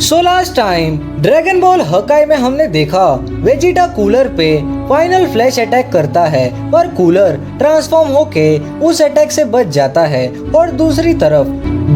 So last time dragon ball हकाई में हमने देखा वेजिटा कूलर पे फाइनल फ्लैश अटैक करता है पर कूलर ट्रांसफॉर्म होके उस अटैक से बच जाता है और दूसरी तरफ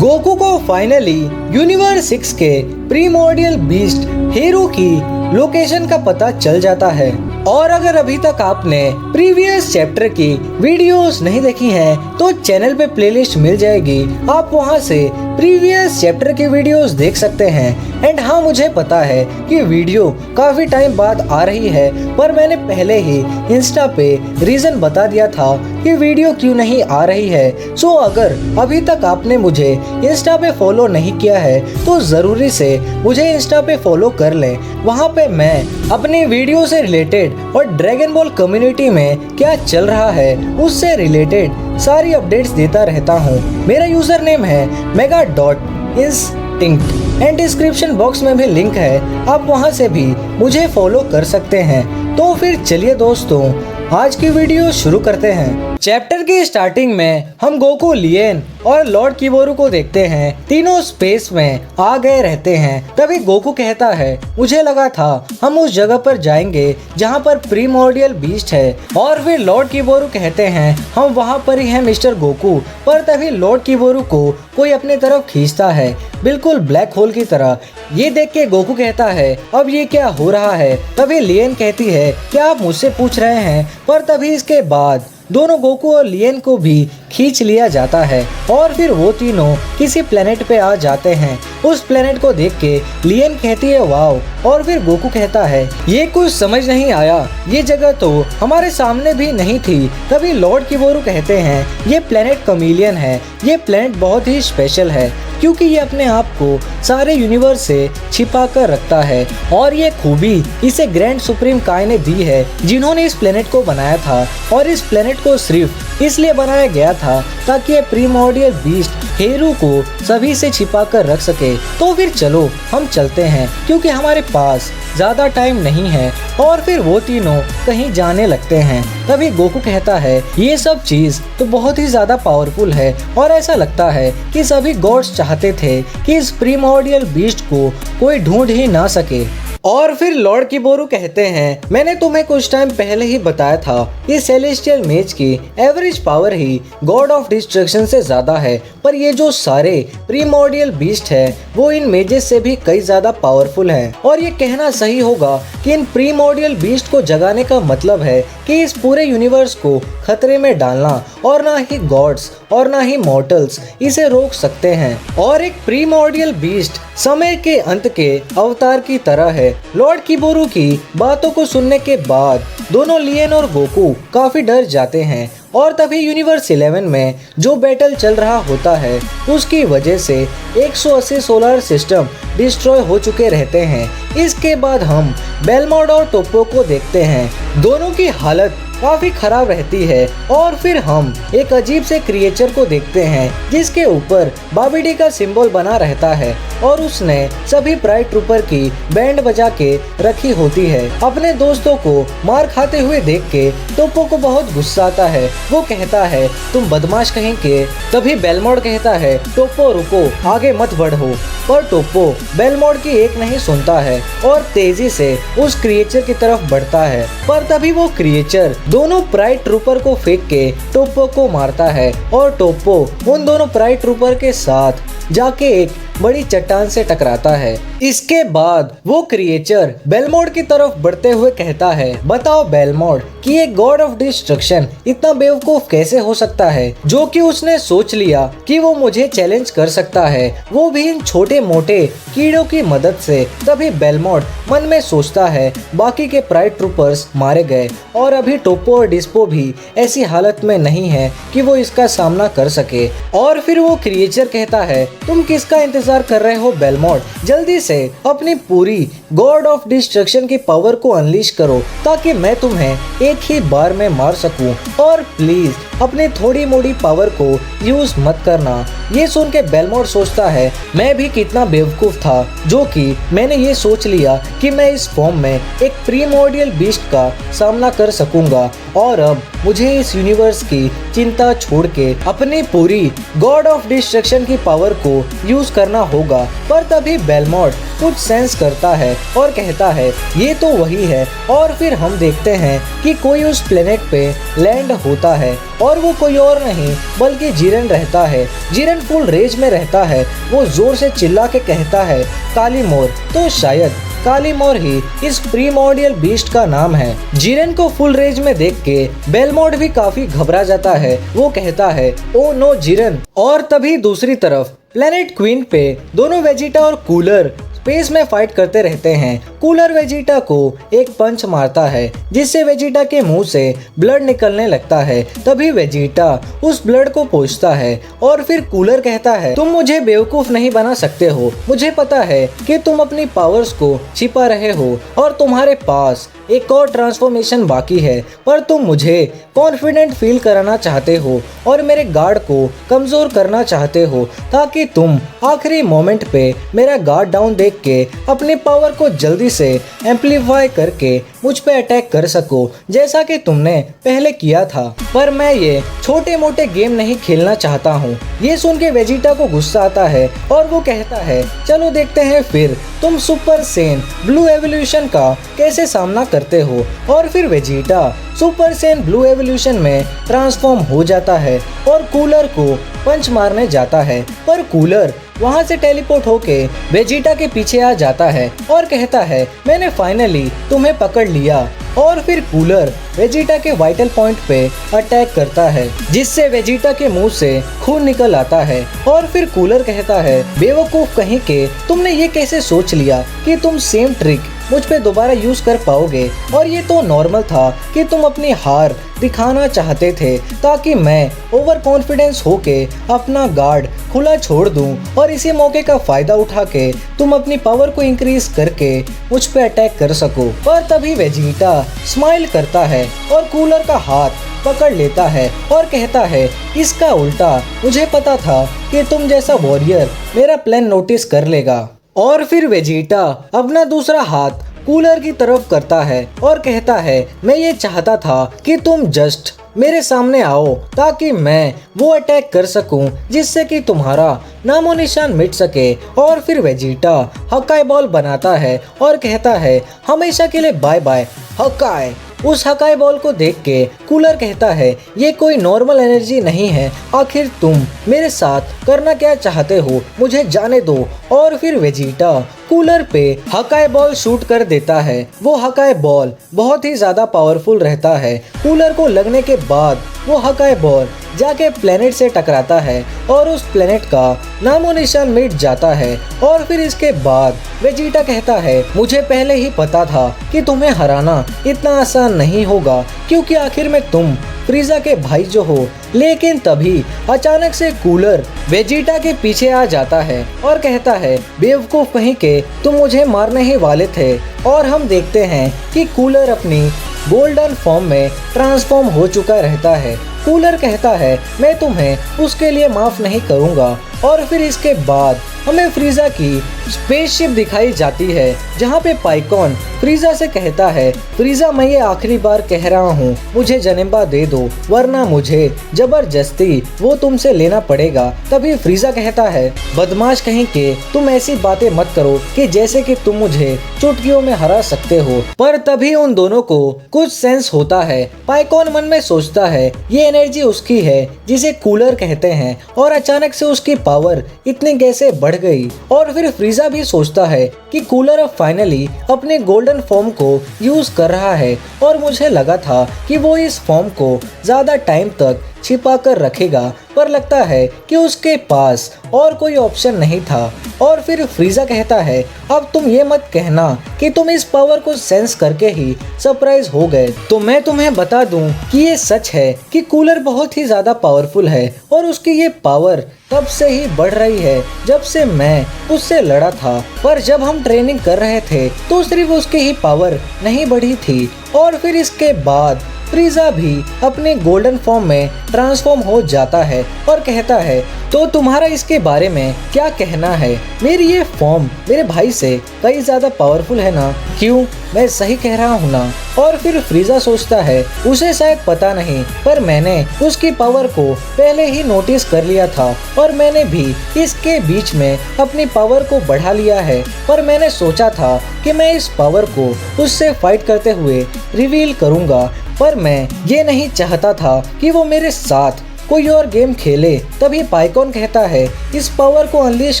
गोकू को फाइनली यूनिवर्स 6 के प्रीमोर्डियल बीस्ट हीरो की लोकेशन का पता चल जाता है। और अगर अभी तक आपने प्रीवियस चैप्टर की वीडियोस नहीं देखी हैं तो चैनल पे प्लेलिस्ट मिल जाएगी, आप वहां से प्रीवियस चैप्टर की वीडियोस देख सकते हैं। एंड हाँ, मुझे पता है कि वीडियो काफी टाइम बाद आ रही है पर मैंने पहले ही इंस्टा पे रीजन बता दिया था कि वीडियो क्यों नहीं आ रही है। सो अगर अभी तक आपने मुझे इंस्टा पे फॉलो नहीं किया है तो जरूरी से मुझे इंस्टा पे फॉलो कर लें। वहाँ पे मैं अपनी वीडियो से रिलेटेड और ड्रैगन बॉल कम्युनिटी में क्या चल रहा है उससे रिलेटेड सारी अपडेट्स देता रहता हूँ। मेरा यूजर नेम है mega.instinct एंड डिस्क्रिप्शन बॉक्स में भी लिंक है, आप वहां से भी मुझे फॉलो कर सकते हैं। तो फिर चलिए दोस्तों, आज की वीडियो शुरू करते हैं। चैप्टर की स्टार्टिंग में हम गोकू, लिएन और लॉर्ड किबोरू को देखते हैं। तीनों स्पेस में आ गए रहते हैं। तभी गोकू कहता है, मुझे लगा था हम उस जगह पर जाएंगे जहां पर प्रीमोर्डियल बीस्ट है। और फिर लॉर्ड किबोरू कहते हैं, हम वहां पर ही हैं मिस्टर गोकू। पर तभी लॉर्ड किबोरू को कोई अपने तरफ खींचता है, बिल्कुल ब्लैक होल की तरह। ये देख के गोकू कहता है, अब ये क्या हो रहा है। तभी लिएन कहती है, क्या आप मुझसे पूछ रहे हैं। पर तभी इसके बाद दोनों गोकू और लिएन को भी खींच लिया जाता है और फिर वो तीनों किसी प्लेनेट पे आ जाते हैं। उस प्लेनेट को देख के लिएन कहती है, वाओ। और फिर गोकू कहता है, ये कुछ समझ नहीं आया, ये जगह तो हमारे सामने भी नहीं थी। तभी लॉर्ड किबोरू कहते हैं, ये प्लेनेट कमीलियन है। ये प्लेनेट बहुत ही स्पेशल है क्योंकि ये अपने आप को सारे यूनिवर्स से छिपा कर रखता है और ये खूबी इसे ग्रैंड सुप्रीम काय ने दी है जिन्होंने इस प्लेनेट को बनाया था। और इस प्लेनेट को सिर्फ इसलिए बनाया गया था ताकि ये प्रीमोर्डियल बीस्ट हेरू को सभी से छिपा कर रख सके। तो फिर चलो हम चलते हैं क्योंकि हमारे पास ज्यादा टाइम नहीं है। और फिर वो तीनों कहीं जाने लगते हैं। तभी गोकू कहता है, ये सब चीज तो बहुत ही ज्यादा पावरफुल है और ऐसा लगता है कि सभी गॉड्स चाहते थे कि इस प्रीमोर्डियल बीस्ट को कोई ढूंढ ही ना सके। और फिर लॉर्ड किबोरू कहते हैं, मैंने तुम्हें कुछ टाइम पहले ही बताया था कि सेलेस्टियल मेज की average power he God of destruction से ज्यादा है। पर ये जो सारे प्रीमोर्डियल बीस्ट है वो इन मेजेस से भी कई ज्यादा पावरफुल हैं। और ये कहना सही होगा कि इन प्रीमोर्डियल बीस्ट को जगाने का मतलब है कि इस पूरे यूनिवर्स को खतरे में डालना, और ना ही गॉड्स और ना ही मॉर्टल्स इसे रोक सकते हैं। और एक प्रीमोर्डियल बीस्ट समय के अंत के अवतार की तरह है। लॉर्ड किबोरू की बातों को सुनने के बाद दोनों लिएन और गोकू काफी डर जाते हैं। और तभी यूनिवर्स 11 में जो बैटल चल रहा होता है उसकी वजह से 180 सोलर सिस्टम डिस्ट्रॉय हो चुके रहते हैं। इसके बाद हम बेलमोड और टोप्पो को देखते हैं, दोनों की हालत काफी खराब रहती है। और फिर हम एक अजीब से क्रिएचर को देखते हैं जिसके ऊपर बाबीडी का सिंबल बना रहता है और उसने सभी प्राइड ट्रूपर की बैंड बजा के रखी होती है। अपने दोस्तों को मार खाते हुए देख के टोप्पो को बहुत गुस्सा आता है। वो कहता है, तुम बदमाश कहीं के। तभी बेलमोड कहता है, टोप्पो रुको, आगे मत बढ़ो। पर टोप्पो बेलमोड की एक नहीं सुनता है और तेजी से उस क्रिएचर की तरफ बढ़ता है। पर तभी वो क्रिएचर दोनों प्राइड ट्रूपर को फेंक के टोप्पो को मारता है और टोप्पो उन दोनों प्राइड ट्रूपर के साथ जाके एक बड़ी चट्टान से टकराता है। इसके बाद वो क्रिएचर बेलमोड की तरफ बढ़ते हुए कहता है, बताओ बेलमोड कि एक गॉड ऑफ डिस्ट्रक्शन इतना बेवकूफ कैसे हो सकता है जो कि उसने सोच लिया कि वो मुझे चैलेंज कर सकता है, वो भी इन छोटे मोटे कीड़ों की मदद से। तभी बेलमोड मन में सोचता है, बाकी के प्राइड ट्रूपर्स मारे गए और अभी टोप्पो और डिस्पो भी ऐसी हालत में नहीं है कि वो इसका सामना कर सके। और फिर वो क्रिएचर कहता है, तुम किसका इंतजार कर रहे हो बेलमोड, जल्दी से अपनी पूरी गॉड ऑफ डिस्ट्रक्शन की पावर को अनलीश करो ताकि मैं तुम्हें एक ही बार में मार सकूं। और प्लीज अपनी थोड़ी मोड़ी पावर को यूज मत करना। ये सुन के बेलमोट सोचता है मैं भी कितना बेवकूफ था जो कि मैंने ये सोच लिया कि मैं इस फॉर्म में एक प्रीमोर्डियल बीस्ट का सामना कर सकूंगा और अब मुझे इस यूनिवर्स की चिंता छोड़ के अपनी पूरी गॉड ऑफ डिस्ट्रक्शन की पावर को यूज करना होगा। पर तभी बेलमोट कुछ सेंस करता है और कहता है ये तो वही है और फिर हम देखते हैं कि कोई उस प्लेनेट पे लैंड होता है और वो कोई और नहीं बल्कि जिरेन रहता है। जिरेन फुल रेज में रहता है। वो जोर से चिल्ला के कहता है कालीमोर। तो शायद कालीमोर ही इस प्रीमोर्डियल बीस्ट का नाम है। जिरेन को फुल रेज में देख के बेलमोट भी काफी घबरा जाता है। वो कहता है ओ नो जिरेन। और तभी दूसरी तरफ प्लेनेट क्वीन पे दोनों वेजिटा और कूलर स्पेस में फाइट करते रहते हैं। कूलर वेजिटा को एक पंच मारता है जिससे वेजिटा के मुंह से ब्लड निकलने लगता है। तभी वेजिटा उस ब्लड को पोंछता है और फिर कूलर कहता है तुम मुझे बेवकूफ नहीं बना सकते हो। मुझे पता है कि तुम अपनी पावर्स को छिपा रहे हो और तुम्हारे पास एक और ट्रांसफॉर्मेशन बाकी है, पर तुम मुझे कॉन्फिडेंट फील कराना चाहते हो और मेरे गार्ड को कमजोर करना चाहते हो ताकि तुम आखिरी मोमेंट पे मेरा गार्ड डाउन देख के अपनी पावर को जल्दी से एम्पलीफाई करके मुझ पे अटैक कर सको जैसा कि तुमने पहले किया था। पर मैं ये छोटे मोटे गेम नहीं खेलना चाहता हूँ। ये सुन के वेजिटा को गुस्सा आता है और वो कहता है चलो देखते हैं फिर तुम सुपर सेन ब्लू एवोल्यूशन का कैसे सामना करते हो। और फिर Vegeta super Sen blue evolution में ट्रांसफॉर्म हो जाता है और कूलर को पंच मारने जाता है। पर कूलर वहां से टेलीपोर्ट होके वेजिटा के पीछे आ जाता है और कहता है मैंने फाइनली तुम्हें पकड़ लिया। और फिर कूलर वेजिटा के वाइटल पॉइंट पे अटैक करता है जिससे वेजिटा के मुंह से खून निकल आता है। और फिर कूलर कहता है बेवकूफ कहीं के, तुमने ये कैसे सोच लिया कि तुम सेम ट्रिक मुझ पे दोबारा यूज कर पाओगे। और ये तो नॉर्मल था कि तुम अपनी हार दिखाना चाहते थे ताकि मैं ओवर कॉन्फिडेंस होके अपना गार्ड खुला छोड़ दूं और इसी मौके का फायदा उठा के तुम अपनी पावर को इंक्रीज करके मुझ पे अटैक कर सको। पर तभी वेजिटा स्माइल करता है और कूलर का हाथ पकड़ लेता है और कहता है इसका उल्टा मुझे पता था कि तुम जैसा वॉरियर मेरा प्लान नोटिस कर लेगा। और फिर वेजिटा अपना दूसरा हाथ कूलर की तरफ करता है और कहता है मैं ये चाहता था कि तुम जस्ट मेरे सामने आओ ताकि मैं वो अटैक कर सकूं जिससे कि तुम्हारा नामो निशान मिट सके। और फिर वेजिटा हकाई बॉल बनाता है और कहता है हमेशा के लिए बाय बाय हकाई। उस हकाई बॉल को देख के कूलर कहता है ये कोई नॉर्मल एनर्जी नहीं है, आखिर तुम मेरे साथ करना क्या चाहते हो, मुझे जाने दो। और फिर वेजिटा कूलर पे हकाई बॉल शूट कर देता है। वो हकाई बॉल बहुत ही ज्यादा पावरफुल रहता है। कूलर को लगने के बाद वो हकाई बॉल जाके प्लेनेट से टकराता है और उस प्लेनेट का नामो निशान मिट जाता है। और फिर इसके बाद वेजिटा कहता है मुझे पहले ही पता था कि तुम्हें हराना इतना आसान नहीं होगा क्योंकि आखिर में तुम फ्रीजा के भाई जो हो। लेकिन तभी अचानक से कूलर वेजिटा के पीछे आ जाता है और कहता है बेवकूफ कहीं के, तुम मुझे मारने ही वाले थे। और हम देखते हैं कि कूलर अपनी गोल्डन फॉर्म में ट्रांसफॉर्म हो चुका रहता है। कूलर कहता है मैं तुम्हें उसके लिए माफ नहीं करूंगा। और फिर इसके बाद हमें फ्रीजा की स्पेसशिप दिखाई जाती है जहाँ पे पाइकॉन फ्रीजा से कहता है फ्रीजा मैं ये आखिरी बार कह रहा हूँ मुझे जनेम्बा दे दो वरना मुझे जबरदस्ती वो तुमसे लेना पड़ेगा। तभी फ्रीजा कहता है बदमाश कहीं के, तुम ऐसी बातें मत करो कि जैसे कि तुम मुझे चुटकियों में हरा सकते हो। पर तभी उन दोनों को कुछ सेंस होता है। पाइकॉन मन में सोचता है ये एनर्जी उसकी है जिसे कूलर कहते हैं और अचानक से उसकी पावर इतनी कैसे बढ़ गई। और फिर फ्रीजा भी सोचता है कि कूलर अब फाइनली अपने गोल्डन फॉर्म को यूज कर रहा है और मुझे लगा था कि वो इस फॉर्म को ज्यादा टाइम तक छिपा कर रखेगा, पर लगता है कि उसके पास और कोई ऑप्शन नहीं था। और फिर फ्रीजा कहता है अब तुम ये मत कहना कि तुम इस पावर को सेंस करके ही सरप्राइज हो गए। तो मैं तुम्हें बता दूं कि ये सच है कि कूलर बहुत ही ज्यादा पावरफुल है और उसकी ये पावर तब से ही बढ़ रही है जब से मैं उससे लड़ा था। पर जब हम ट्रेनिंग कर रहे थे तो सिर्फ उसकी ही पावर नहीं बढ़ी थी। और फिर इसके बाद फ्रीजा भी अपने गोल्डन फॉर्म में ट्रांसफॉर्म हो जाता है और कहता है, तो तुम्हारा इसके बारे में क्या कहना है? मेरी ये फॉर्म मेरे भाई से कई ज्यादा पावरफुल है ना? क्यों, मैं सही कह रहा हूँ ना? और फिर फ्रीजा सोचता है, उसे शायद पता नहीं, पर मैंने उसकी पावर को पहले ही नोटिस कर लिया था और मैंने भी इसके बीच में अपनी पावर को बढ़ा लिया है। पर मैंने सोचा था कि मैं इस पावर को उससे फाइट करते हुए रिवील करूँगा, पर मैं ये नहीं चाहता था कि वो मेरे साथ कोई और गेम खेले। तभी पाइकॉन कहता है, इस पावर को अनलीश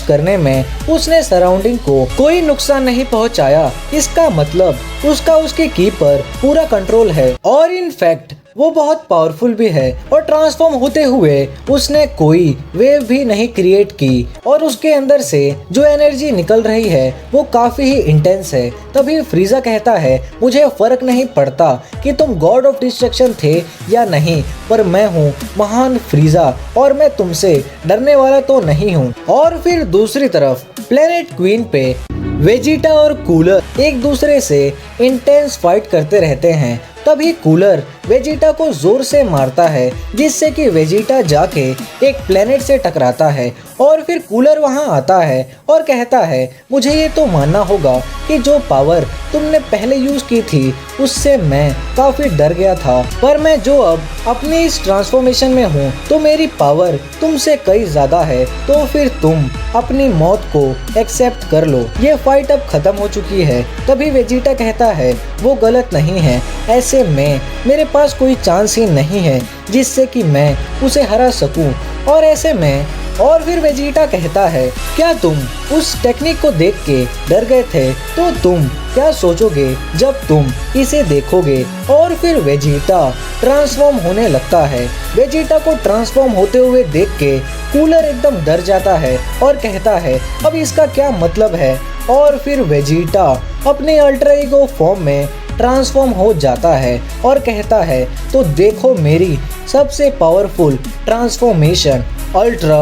करने में उसने सराउंडिंग को कोई नुकसान नहीं पहुंचाया। इसका मतलब उसका उसके की पर पूरा कंट्रोल है और इनफैक्ट वो बहुत पावरफुल भी है। और ट्रांसफॉर्म होते हुए उसने कोई वेव भी नहीं क्रिएट की और उसके अंदर से जो एनर्जी निकल रही है वो काफी ही इंटेंस है। तभी फ्रीजा कहता है, मुझे फर्क नहीं पड़ता कि तुम गॉड ऑफ डिस्ट्रक्शन थे या नहीं, पर मैं हूँ महान फ्रीजा और मैं तुमसे डरने वाला तो नहीं हूँ। और फिर दूसरी तरफ प्लेनेट क्वीन पे वेजिटा और कूलर एक दूसरे से इंटेंस फाइट करते रहते हैं। तभी कूलर वेजिटा को जोर से मारता है, जिससे कि वेजिटा जाके एक प्लेनेट से टकराता है। और फिर कूलर वहां आता है और कहता है, मुझे ये तो मानना होगा कि जो पावर तुमने पहले यूज की थी उससे मैं काफी डर गया था, पर मैं जो अब अपनी इस ट्रांसफॉर्मेशन में हूँ तो मेरी पावर तुमसे कई ज्यादा है, तो फिर तुम अपनी मौत को एक्सेप्ट कर लो। ये फाइट अब खत्म हो चुकी है। तभी वेजिटा कहता है, वो गलत नहीं है, ऐसे में मेरे पास कोई चांस ही नहीं है जिससे कि मैं उसे हरा सकूं। और ऐसे में और फिर वेजिटा कहता है, क्या तुम उस टेक्निक को देख के डर गए थे? तो तुम क्या सोचोगे जब तुम इसे देखोगे? और फिर वेजिटा ट्रांसफॉर्म होने लगता है। वेजिटा को ट्रांसफॉर्म होते हुए देख के कूलर एकदम डर जाता है और कहता है, अब इसका क्या मतलब है? और फिर वेजिटा अपने अल्टर ईगो फॉर्म में ट्रांसफॉर्म हो जाता है और कहता है, तो देखो मेरी सबसे पावरफुल ट्रांसफॉर्मेशन अल्ट्रा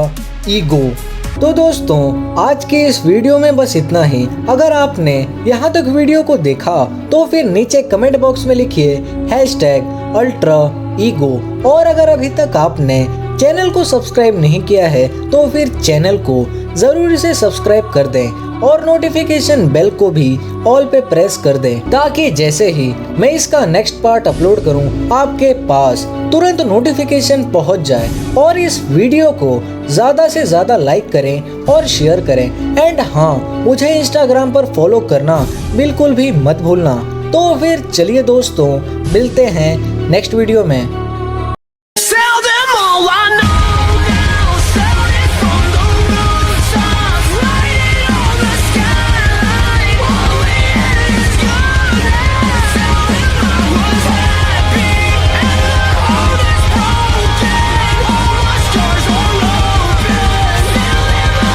ईगो। तो दोस्तों, आज के इस वीडियो में बस इतना ही। अगर आपने यहाँ तक वीडियो को देखा तो फिर नीचे कमेंट बॉक्स में लिखिए #अल्ट्रा ईगो। और अगर अभी तक आपने चैनल को सब्सक्राइब नहीं किया है तो फिर चैनल को जरूर से सब्सक्राइब कर दें और नोटिफिकेशन बेल को भी ऑल पे प्रेस कर दें, ताकि जैसे ही मैं इसका नेक्स्ट पार्ट अपलोड करूं आपके पास तुरंत नोटिफिकेशन पहुंच जाए। और इस वीडियो को ज़्यादा से ज़्यादा लाइक करें और शेयर करें। एंड हाँ, मुझे इंस्टाग्राम पर फॉलो करना बिल्कुल भी मत भूलना। तो फिर चलिए दोस्तों, मिलते हैं नेक्स्ट वीडियो में।